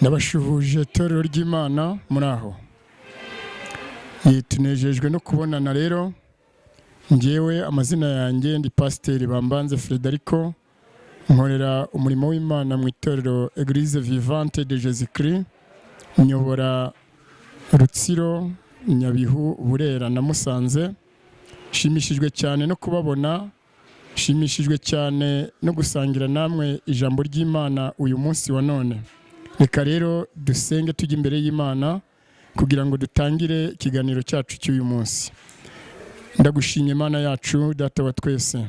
Ndabashuhuje itorero ry'Imana muri aho. Tunejejwe no kubonana rero. Njyewe amazina yanjye ndi Pasiteri Bambanze Frederico, nkorera umurimo w'Imana mu itorero Église Vivante de Jésus-Christ, nyobora Rutsiro, Nyabihu, Burera na Musanze. Shimishijwe cyane no kubabona, shimishijwe cyane no gusangira namwe ijambo ry'Imana uyu munsi wa none. Reka rero dusenge tujye imbere y'Imana kugira ngo dutangire ikiganiro cyacu cy'uyu munsi. Ndagushimye Imana yacu, Data wa twese,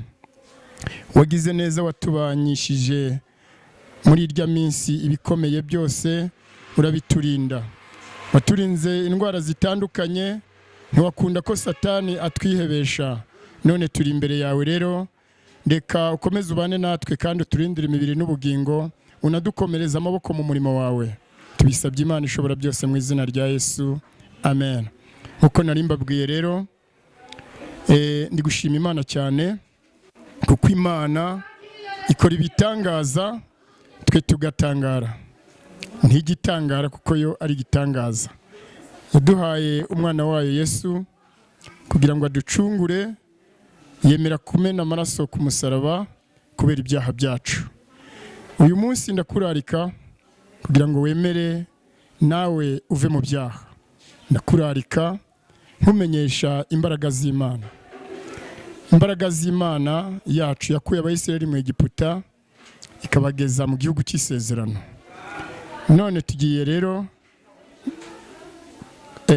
wagize neza, watubanyishije muri irya minsi ibikomeye byose, urabiturinda. Waturinze indwara zitandukanye, ntiwakunda ko Satani atwihebesha. None turi imbere yawe rero, reka ukomeze ubane natwe kandi uturindire imibiri n'ubugingo, unadukomereza amaboko mu murimo wawe. Tubisabye Imana ishobora byose mu izina rya Yesu, amen. Uko nari mbabwiye rero, ndi gushima Imana cyane kuko Imana ikora ibitangaza, twe tugatangara. Ntigitangara kuko yo ari gitangaza. Yaduhaye umwana wayo Yesu kugira ngo aducungure, yemera kumena amaraso ku musaraba kubera ibyaha byacu. Uyu munsi ndakurarika kugira ngo wemere nawe uve mu byaha. Ndakurarika nkumenyesha imbaraga z'Imana. Imbaraga z'Imana yacu yakuye Abayisiraheli mu Egiputa ikabageza mu gihugu cy'isezerano. None tugiye rero,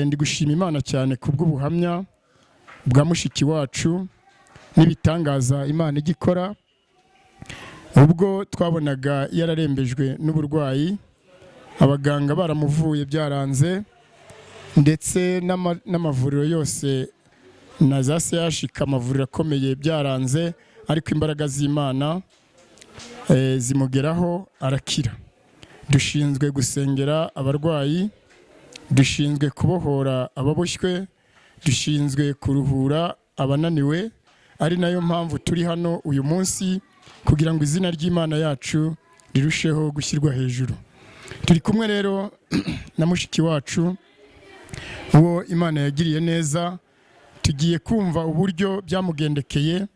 ndi gushima Imana cyane kubw'ubuhamya bwa mushiki wacu n'ibitangaza Imana igikora. Ubwo twabonaga yararembejwe n'uburwayi, abaganga baramuvuye byaranze, ndetse n'amavuriro yose na za CHK, amavuriro akomeye byaranze, ariko imbaraga z'Imana zimugeraho arakira. Dushinzwe gusengera abarwayi, dushinzwe kubohora ababoshywe, dushinzwe kuruhura abananiwe, ari nayo mpamvu turi hano uyu munsi kugira ngo izina ry'Imana yacu rirusheho gushyirwa hejuru. Turi kumwe rero na mushiki wacu uwo Imana yagiriye neza. Tugiye kumva uburyo byamugendekeye,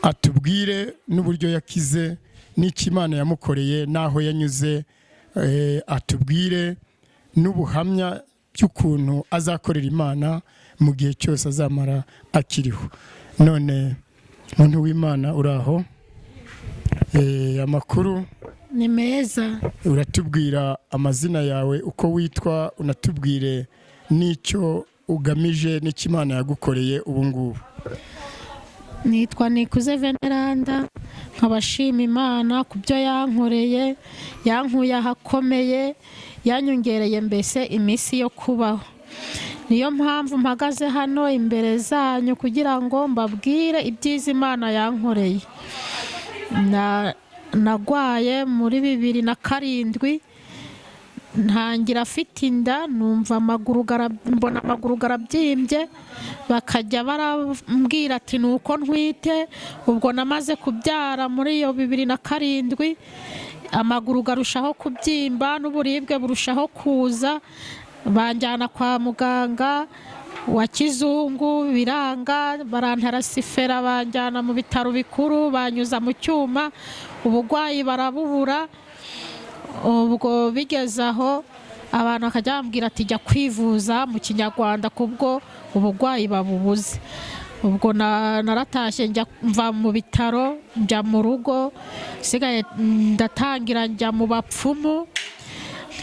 atubwire n'uburyo yakize, n'iki Imana yamukoreye, naho yanyuze, atubwire n'ubuhamya by'ukuntu azakorera Imana mu gihe cyose azamara akiriho. None muntu w'Imana uraho? Amakuru ni meza. Uratubwira amazina yawe, uko witwa, unatubwire n'icyo ugamije n'ikimana yagukoreye ubu ngubu. Nitwa Nikuze Veneranda, nkabashima Imana ku byo yankoreye, yankuye ahakomeye, yanyongereye mbese iminsi yo kubaho. Niyo mpamvu mpagaze hano imbere zanyu kugira ngo mbabwire ibyiza Imana yankoreye. Nagwaye muri 2007, ntangira afite inda, numva mbona amaguru garabyimbye, bakajya barambwira ati nuko ntwite. Ubwo namaze kubyara muri iyo 2007, amaguru garushaho kubyimba n'uburibwe burushaho kuza, banjyana kwa muganga wa kizungu biranga, barantarasifera, banjyana mu bitaro bikuru, banyuza mu cyuma, ubugwayi barabubura. Ubwo bigeze aho abantu bakajya bambwira ati jya kwivuza mu Kinyarwanda kubwo ubugwayi babubuze. Ubwo naratashye njya mva mu bitaro, njya mu rugo, sigaye ndatangira njya mu bapfumu,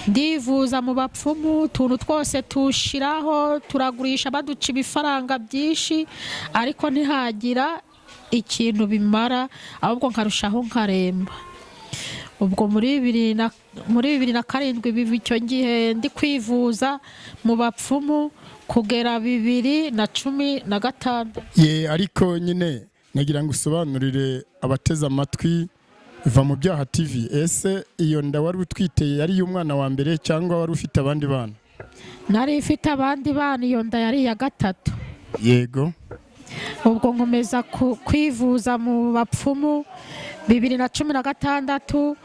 ndivuza mu bapfumu. Utuntu twose tushiraho, turagurisha baduca ibifaranga byinshi, ariko ntihagira ikintu bimara, ahubwo nkarushaho nkaremba. Ubwo muri 2007 biva icyo gihe ndi kwivuza mu bapfumu kugera 2015. Ariko nyine nagira ngo usobanurire abateze amatwi VAMUBYAHA TV, ese iyo nda wari utwiteye yari y'umwana wa mbere cyangwa wari ufite abandi bana? Nari ifite abandi bana, iyo nda yari iya gatatu. Yego. Ubwo nkomeza kwivuza mu bapfumu 2016,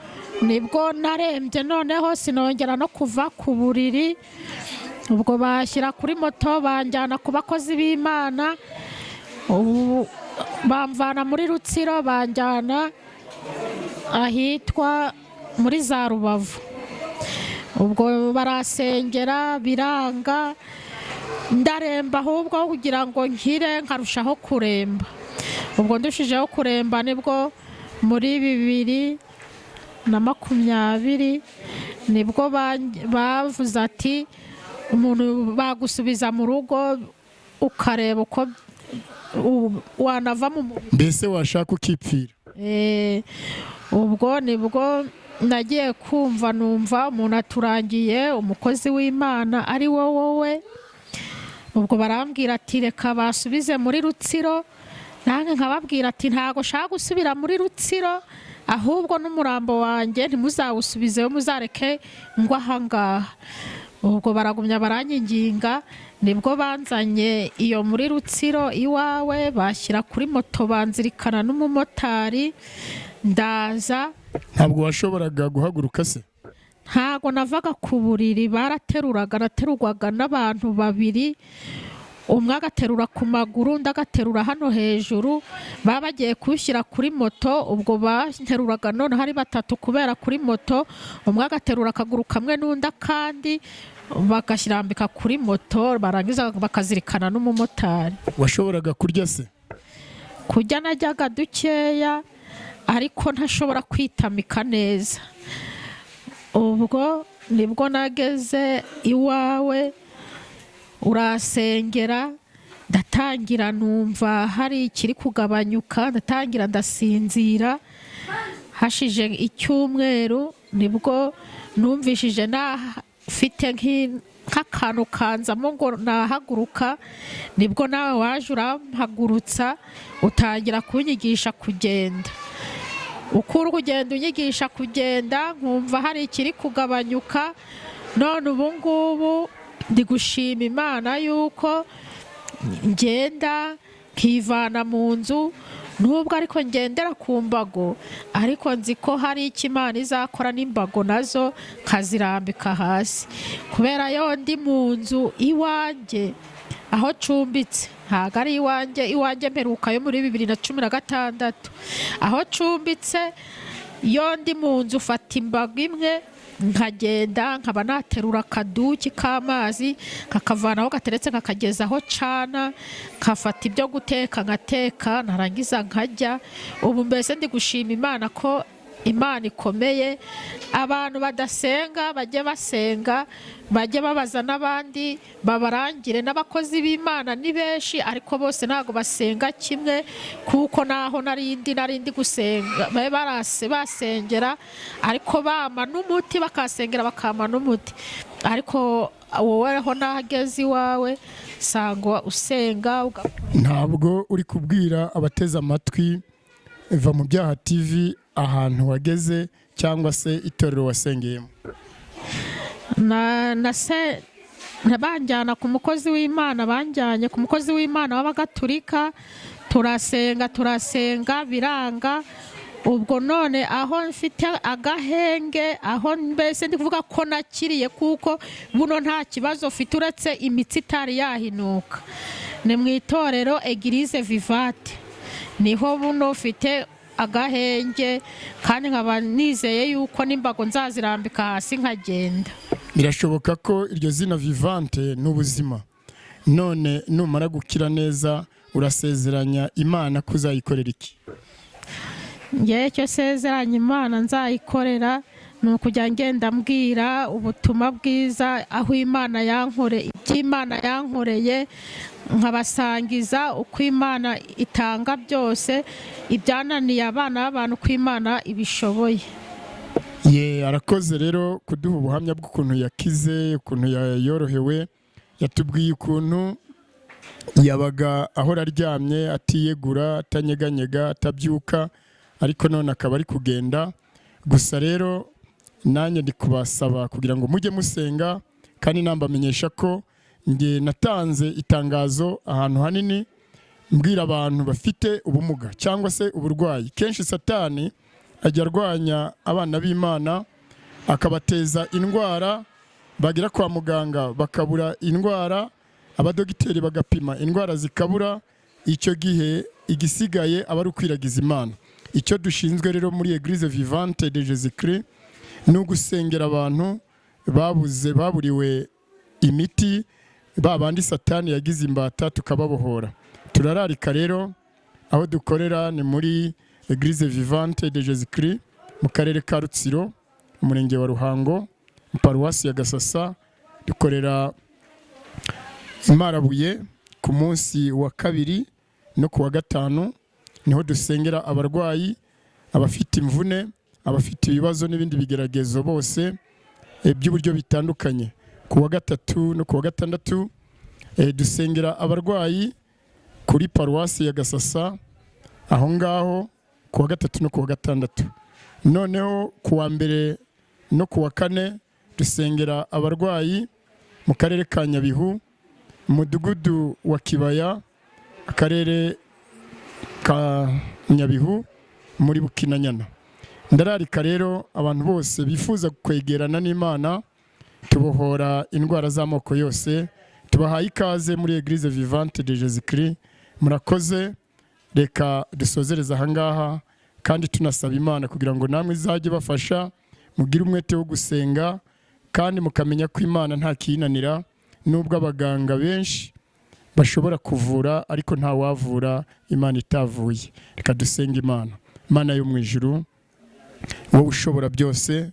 nibwo narembye noneho sinongera no kuva ku buriri. Ubwo bashyira kuri moto banjyana ku bakozi b'Imana, bamvana muri Rutsiro banjyana ahitwa muri za Rubavu. Ubwo barasengera biranga, ndaremba ahubwo kugira ngo nkire nkarushaho kuremba. Ubwo ndushijeho kuremba nibwo muri 2020 nibwo bavuze ati umuntu bagusubiza mu rugo ukareba uko wanava mu mubiri, mbese washaka ukipfira. Ubwo nibwo nagiye kumva numva umuntu aturangiye umukozi w'Imana ari wowe. Ubwo barambwira ati reka basubize muri Rutsiro, nange nkababwira ati ntago shaka gusubira muri Rutsiro, ahubwo n'umurambo wanjye ntimuzawusubizeyo, muzareke ngo ahangaha. Ubwo baragumya baranyinginga, nibwo banzanye iyo muri Rutsiro iwawe, bashyira kuri moto banzirikana n'umumotari, ndaza. Ntabwo washoboraga guhaguruka se? Ntago navaga ku buriri, naterurwaga n'abantu babiri, umwe agaterura ku maguru undi agaterura hano hejuru. Baba bagiye kushyira kuri moto, ubwo bateruraga none hari batatu kubera kuri moto, umwe agaterura akaguru kamwe n'undi akandi, bagashyirambika kuri moto, barangiza bakazirikana n'umumotari. Washoboraga kurya se? Kurya najyaga dukeya ariko ntashobora kwitamika neza. Ubwo nibwo nageze iwawe, urasengera, ndatangira numva hari ikiri kugabanyuka, ndatangira ndasinzira. Hashije icyumweru nibwo numvishije nafite nk'akantu kanzamo ngo nahaguruka, nibwo nawe waje urampagurutsa utangira kunyigisha kugenda. Uko uri kugenda unyigisha kugenda nkumva hari ikiri kugabanyuka. None ubu ngubu ndi gushima Imana yuko ngenda nkivana mu nzu, nubwo ariko ngendera ku mbago, ariko nzi ko hari icyo Imana izakora n'imbago nazo nkazirambika hasi. Kubera yo ndi mu nzu iwanjye aho cumbitse, ntago ari iwanjye mperuka yo muri 2016. Aho cumbitse yo ndi mu nzu ufata imbago imwe nkagenda, nkaba naterura akaduki k'amazi nkakavanaho gateretse nkakagezaho cana, nkafata ibyo guteka nkateka, narangiza nkajya. Ubu mbese ndi gushima Imana ko Imana ikomeye. Abantu badasenga bajye basenga, bajye babaza n'abandi babarangire. N'abakozi b'Imana ni benshi ariko bose ntago basenga kimwe, kuko naho narindi gusenga basengera ariko bama n'umuti, bakasengera bakama n'umuti. Ariko wowe ho nahageze iwawe sangwa usenga. Ntabwo uri kubwira abateze amatwi VAMUBYAHA TV ahantu wageze cyangwa se itorero wasengeyemo? Banjyana ku mukozi w'Imana, banjyanye ku mukozi w'Imana w'Abagatulika, turasenga biranga. Ubwo none aho mfite agahenge, aho mbese ndi kuvuga ko nakiriye, kuko buno nta kibazo ufite uretse imitsi itari yahinuka, ni mu itorero Eglise Vivate, niho buno ufite agahenge, kandi nkaba nizeye yuko n'imbago nzazirambika hasi nkagenda. Birashoboka ko iryo zina Vivante n'ubuzima. None numara gukira neza urasezeranya Imana kuzayikorera iki? Ngiye cyo sezeranya Imana nzayikorera ni ukujya ngenda mbwira ubutumwa bwiza, aho Imana yankoreye, iby'Imana yankoreye, nkabasangiza uko Imana itanga byose, ibyananiye abana b'abantu uko Imana ibishoboye. Arakoze rero kuduha ubuhamya bw'ukuntu yakize, ukuntu yorohewe. Yatubwiye ukuntu yabaga aho aryamye atiyegura, atanyeganyega, atabyuka, ariko none akaba ari kugenda. Gusa rero nanjye ndi kubasaba kugira ngo mujye musenga, kandi nambamenyesha ko nge natanze itangazo ahantu hanini mbwira abantu bafite ubumuga cyangwa se uburwayi. Kenshi Satani ajya arwanya abana b'Imana akabateza indwara, bagera kwa muganga bakabura indwara, abadogiteri bagapima indwara zikabura, icyo gihe igisigaye aba ari ukwiragiza Imana. Icyo dushinzwe rero muri Eglise Vivante de Jésus-Christ ni ugusengera abantu baburiwe imiti, babandi Satani yagize imbata tukababohora. Turararika rero aho dukorera ni muri Eglise Vivante de Jésus-Christ mu karere ka Rutsiro, umurenge wa Ruhango, paruwasi ya Gasasa. Dukorera Imarabuye ku munsi wa kabiri no ku wa gatanu, niho dusengera abarwayi, abafite imvune, abafite ibibazo n'ibindi bigeragezo bose by'uburyo bitandukanye. Ku wa gatatu no ku wa gatandatu dusengera abarwayi kuri paruwasi ya Gasasa aho ngaho ku wa gatatu no ku wa gatandatu. Noneho ku wa mbere no ku wa kane dusengera abarwayi mu karere ka Nyabihu, umudugudu wa Kibaya, akarere ka Nyabihu muri Bukinanyana. Ndararika rero abantu bose bifuza kwegerana n'Imana, tubohora indwara z'amoko yose, tubahaye ikaze muri Eglise Vivante de Jésus-Christ. Murakoze, reka dusozereza ahangaha kandi tunasaba Imana kugira ngo namwe izajye bafasha, mugire umwete wo gusenga kandi mukamenya ko Imana nta kiyinanira, nubwo abaganga benshi bashobora kuvura ariko nta wavura Imana itavuye. Reka dusenge Imana. Imana yo mu ijuru, wowe ushobora byose,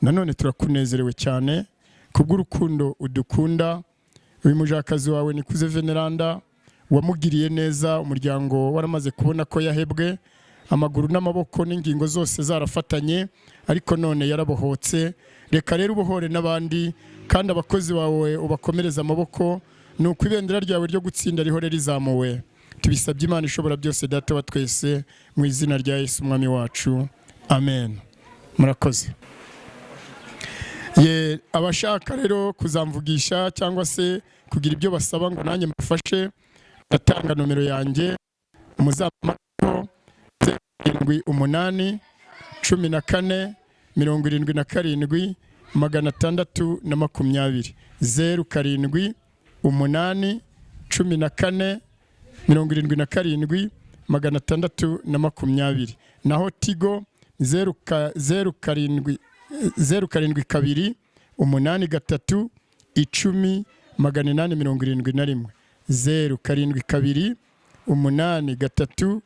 nanone turakunezerewe cyane kubw'urukundo udukunda. Uyu mujakazi wawe Nikuze Veneranda wamugiriye neza, umuryango waramaze kubona ko yahebwe, amaguru n'amaboko n'ingingo zose zarafatanye, ariko none yarabohotse. Reka rero ubohore n'abandi, kandi abakozi bawe ubakomereza amaboko, nuko ibendera ryawe ryo gutsinda rihore rizamuwe. Tubisabye Imana ishobora byose, Data wa twese, mu izina rya Yesu umwami wacu, amen. Murakoze. Abashaka rero kuzamvugisha cyangwa se kugira ibyo basaba ngo nanjye mbafashe, ndatanga nomero yanjye, muzampamagare 78 14 77 620 07 8 14 77 620. Naho Tigo 07 2 8 3 10 871 07 2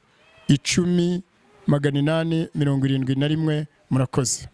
8 3 10 871. Murakoze.